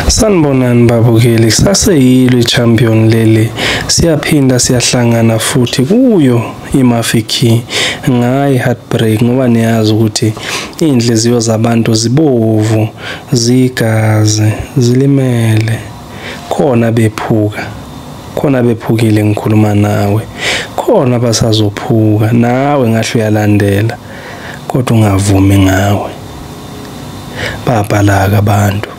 Sanibonani babukeli, saseyilo i-champion leli. Siyaphinda siyahlangana futhi kuyo iMafeking. Ngayi heartbreak ngoba niyazi ukuthi inhliziyo zabantu zibovu, zigazi, zilimele. Khona bephukile ngikhuluma nawe. Khona basazophuka nawe ngahle uyalandela. Kodwa ungavumi ngawe. Babhalaka abantu.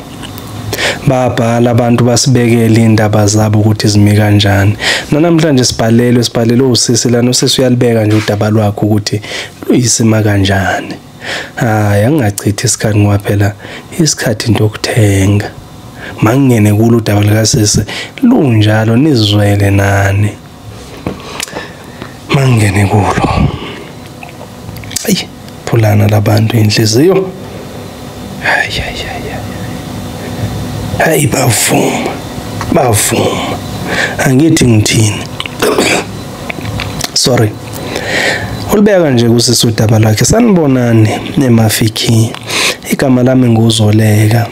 Babhala abantu basibekele indaba zabo ukuthi zimi kanjani. Namhlanje sibhalelwe usisi lana usisi uyalibeka nje udaba lwakho ukuthi luyisima kanjani. Hayi angachithi isikhathi ngoba phela isikhathi into yokuthenga. Mangene kulo udaba likasisi lunjalo nizwele nani. Mangene kulo. Ayi phulana labantu inhliziyo. Hayi bavuma angithi ngithini. Sorry ulibeka nje kusisi udaba lakhe. Sanibonani eMafeking, igama lami nguzoleka.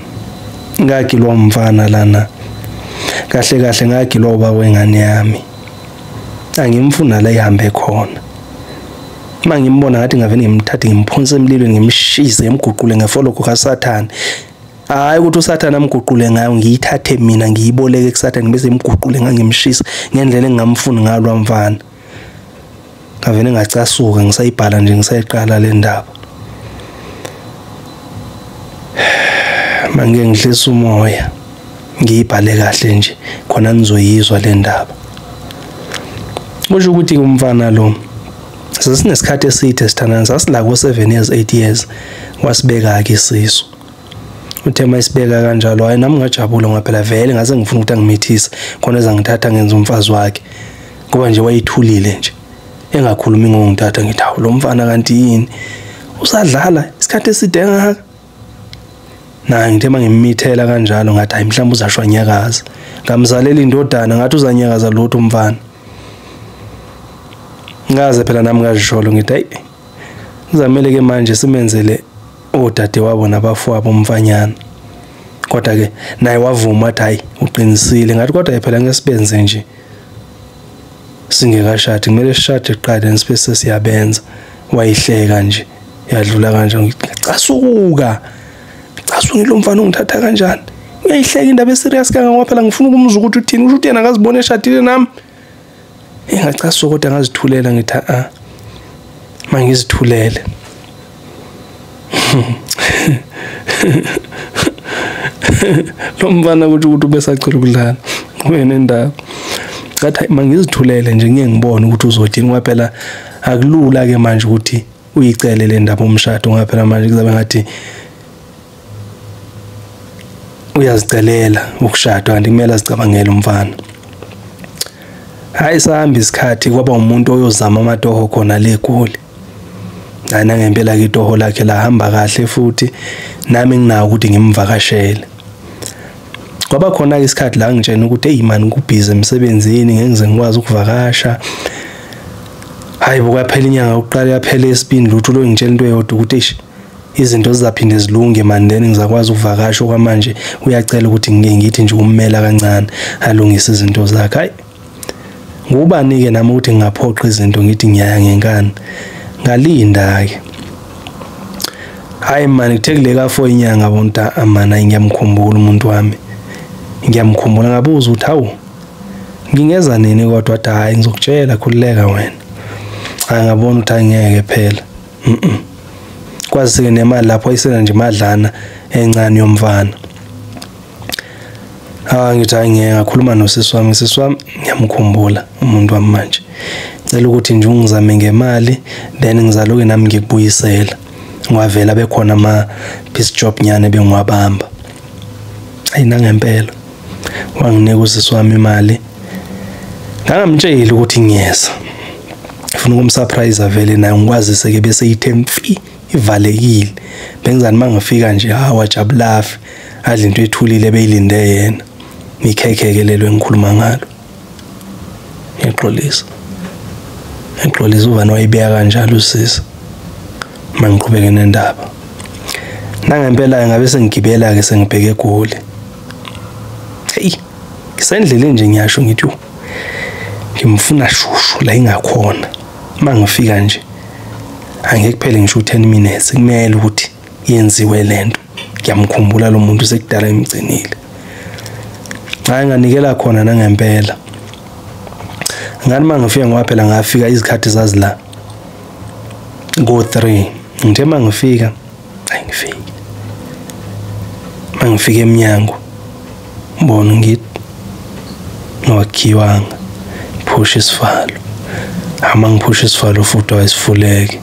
Ngagilwa umfana lana kahle ngagilwa ubaba wengane yami. Angimfuna la ihambe khona. Mangimbona ngathi ngavene ngimthathe ngimphonse emlilweni ngimshise ngimguqule ngefoloko kaSathane. Hayi ukuthi uSathane amguqule ngayo ngiyithathe mina ngiyiboleke kuSathane bese ngimguqule ngangimshisa ngendlela engamfuni ngalwa mfana. Ngavene ngacasuka ngisayibhala nje ngisayiqala le ndaba. Mange ngihlisa umoya ngiyibhale kahle nje khona nizoyizwa le ndaba. Kusho ukuthi umfana lo sesinesikhathi eside sithandana, sasilako 7 years 8 years wasibeka ke isisu. Uthe mayisibeka kanjalo hayi nami ngajabula ngoba phela vele ngase ngifuna ukuthi angimithise khona ezangithatha ngenza umfazi wakhe ngoba nje wayithulile nje engakhulumi ngongithatha ngithi hawu lo mfana kanti yini usadlala isikhathi eside engaka. Na ngithe mangimithela kanjalo ngathi hayi mhlawumbe uzashwanyakaza. Ngamzalela indodana ngathi uzanyakaza lotho umfana. Ngaze phela nami ngajisholo ngithi hayi uzamele ke manje simenzele odade wabo nabafowabo umfanyana. Kodwa ke naye wavuma athi hayi uqinisile ngathi kodwa phela ngesibenze nje singekashadi kumele sishade kuqala nisipese siyabenza. Wayihleka nje yadlula kanje ngicasuka lo mfana ungithatha kanjani. Uyayihleka indaba eserious kanga ngoba phela ngifuna ukumuzwa ukuthi uthini usho ukuthi yena akazibone eshadile nami. Engacasuka kodwa ngazithulela ngithi mangizithulele. Lo mfana ukuthi besacela ukudlala wena endaba ngathi mangizithulele nje ngeke ngibone ukuthi uzothini ngoba phela akulula ke manje ukuthi uyicele le ndaba umshado ngoba phela manje kuzabe ngathi uyazicelela ukushada kanti kumele azicabangele umfana. Hayi sahamba isikhathi kwaba umuntu oyozama amatoho khona le eGoli. Hayi nangempela ke itoho lakhe lahamba kahle futhi nami nginako ukuthi ngimvakashele. Kwaba khona isikhathi la ngitshena ukuthi hey man ngubhizi emsebenzini ngeke ngize ngikwazi ukuvakasha. Hayi bokwaphela inyanga yokuqala yaphela esibini lutho lo ngitshela into eyodwa ukuthi izinto zizaphinde zilunge man then ngizakwazi ukuvakasha okwamanje uyacela ukuthi ngike ngithi nje ummela kancane alungise izinto zakhe. Hayi ngubani ke nami ukuthi ngaphoqa izinto ngithi ngiyaya ngenkani ngalinda ke. Hayi man ngithekile ka 4 inyanga bonta amana ngiyamkhumbula umuntu wami. Ngiyamkhumbula ngabuza ukuthi hawu ngingeza nini kodwa wathi hayi ngizokutshela khulileka wena. Ngabona ukuthi angeke phela. Kwazi ke nemali lapho ayisena nje madlana encane yomfana. Ngithi angeke ngakhuluma nosisi wami ngiyamkhumbula umuntu wami manje. Ngicela ukuthi nje ungizame ngemali then ngizaloke nami ngikubuyisela. Ngwavela bekhona ama piece job nyane bengiwabamba. Ayina ngempela. Wanginika usisi wami imali. Ngangamtshela ukuthi ngiyeza. Ngifuna ukumsurprise vele naye ngikwazise ke bese ithemfi ivalekile. Bengizani mangifika nje wajabulafi adla into ethulile beyilinde yena. Ngikhekelelwe ngikhuluma ngalo. Ngixolisa uvana wayibeka kanjalo usisi. Mangiqhubeke nendaba. Nangempela ngabe sengigibela ke sengibheke eGoli. ngisendleleni nje ngiyasho ngithi ngimfuna shushu la ingakhona mangifika nje angeke kuphele ngisho 10 minutes kumele ukuthi yenziwe lento ngiyamkhumbula lo muntu sekudala emgcinile hayi nganikela khona nangempela ngani mangifika ngoba phela ngafika izikhathi zazila go 3 ngithe mangifika ayingifiki mangifika eminyango mbona ngithi nokhiwanga push isivalo amangiphusha isivalo futhi ayisifuleke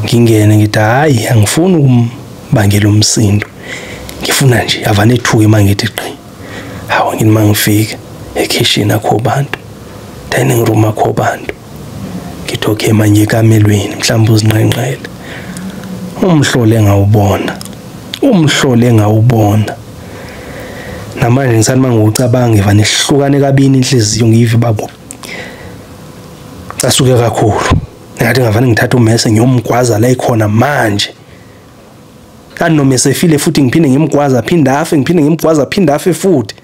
ngingene ngithi hayi angifuni ukumbangela umsindo ngifuna nje avane ethuke mangithi qi hawo ngini mangifika ekitchen akho bantu dining room akho bantu ngithi okay manje ekamelweni mhlawumbe uzinqenqele umhlole ngawubona namanje ngisani mangiwucabanga ivane ihlukane kabini inhliziyo ngiyive babo asuke kakhulu ngathi ngavane ngithatha umese ngiyomgwaza la ikhona manje noma esefile futhi ngiphinde ngimgwaza phinda afe ngiphinde ngimgwaza phinda afe futhi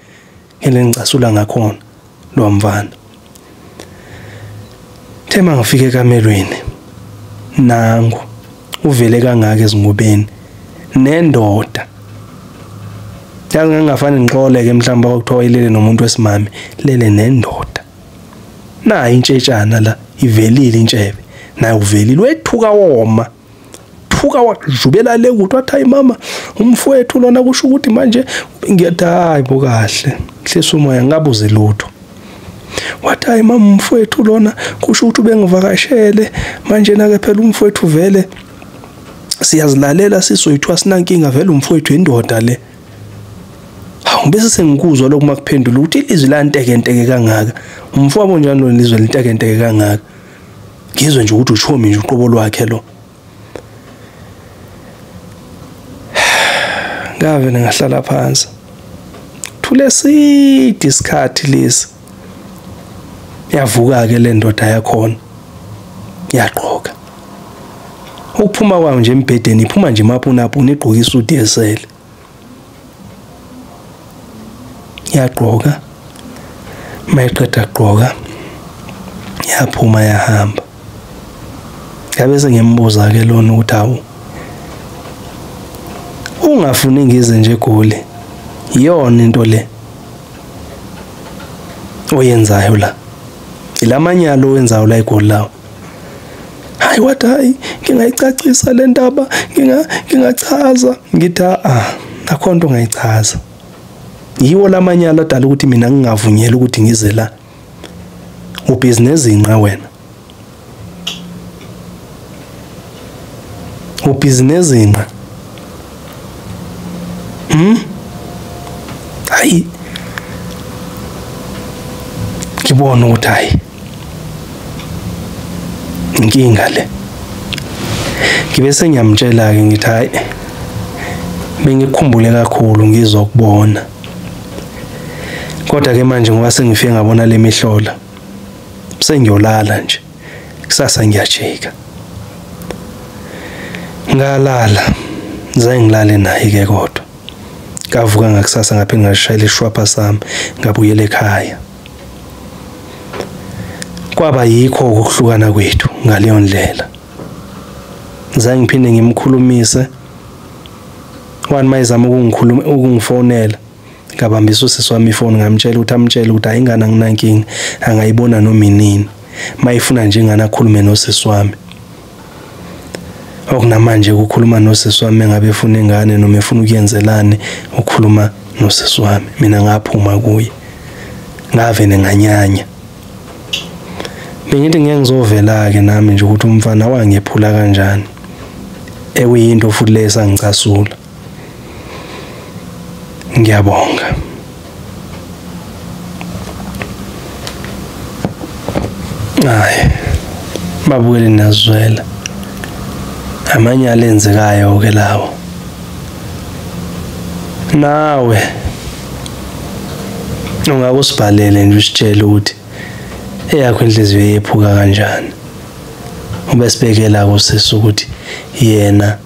ngele ngicasula ngakhona lo mfana thema ngifike ekamelweni nangu uvele kangaka ezingubeni nendoda ngangafani ngixoleke mhlamba okuthiwa ilele nomuntu wesimame lele nendoda na intshetshana la ivelile intshebe nayo uvelile wethuka woma thuka wajubela le ukuthi wathi hayi mama umfowethu lona kusho ukuthi manje ngiyathi hayi bo kahle hlisa umoya ngabuze lutho wathi hayi mama umfowethu lona kusho ukuthi ubengivakashele manje nake phela umfowethu vele siyazilalela sizoyithwa sinankinga vele umfowethu indoda le bese sengikuzwa lokhu makuphendula ukuthi ilizwi la nteke kangaka umfowabo njalo lo lizwe linteke kangaka ngizwe nje ukuthi uchomi nje uqobo lwakhe lo ngave ngahlala phansi thule sidi isikhathi lesi yavuka ke le ndoda yakhona yaqoka ukuphuma kwayo nje embhedeni iphuma nje maphuna igqoka isuti yesele yaqoka mayiqeda gqoka yaphuma yahamba yabe sengimbuza ke lona ukuthi awu ungafuni ngize nje eGoli iyona into le oyenzayo la ilamanyalo owenzayo la eGoli lawo hayi wathi hayi ngingayicacisa le ndaba ngingachaza ngithi akho nto ngayichaza yiwo lamanyalo adala ukuthi mina ngingavunyela ukuthi ngize la ubusiness inqa wena ubusiness inqa hayi ngibona ukuthi hayi inkinga le ngibe sengiyamtshela ke ngithi hayi bengikhumbule kakhulu ngizokubona kodwa ke manje ngoba sengifike ngabona le mihlola sengiyolala nje kusasa ngiyajika ngalala ngilale naye ke kodwa ngavuka ngakusasa ngaphinde ngashayela ishwapha sami ngabuyela ekhaya kwaba yikho ukuhlukana kwethu ngaleyo ndlela zange ngiphinde ngimkhulumise wani mayizama ukungifonela ngabambisa usisi wami ifoni ngamtshela ukuthi ayingana nginankinga angayibona noma inini mayifuna nje ngana khulume nosisi wami okunamanje ukukhuluma nosisi wami ngabe efuna ingane noma efuna ukuyenzelane ukukhuluma nosisi wami mina ngaphuma kuye ngavene nganyanya bengithi ngeke ngizovela ke nami nje ukuthi umfana wangephula kanjani ekuyinto futhi lesa ngicasula ngiyabonga hayi babukele nazwela amanye alenzekayo ke lawo nawe ungabe usibhalele nje usitshele ukuthi eyakho inhliziyo yephuka kanjani ube sibekela kusisi ukuthi yena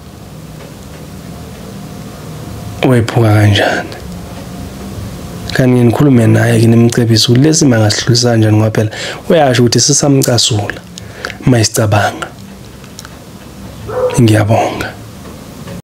wephuka kanjani kanti ngikhulume naye nimcebisa ukuthi lesi mangasidlulisa kanjani ngoba phela uyasho ukuthi sisamcasula mayisicabanga. Ngiyabonga.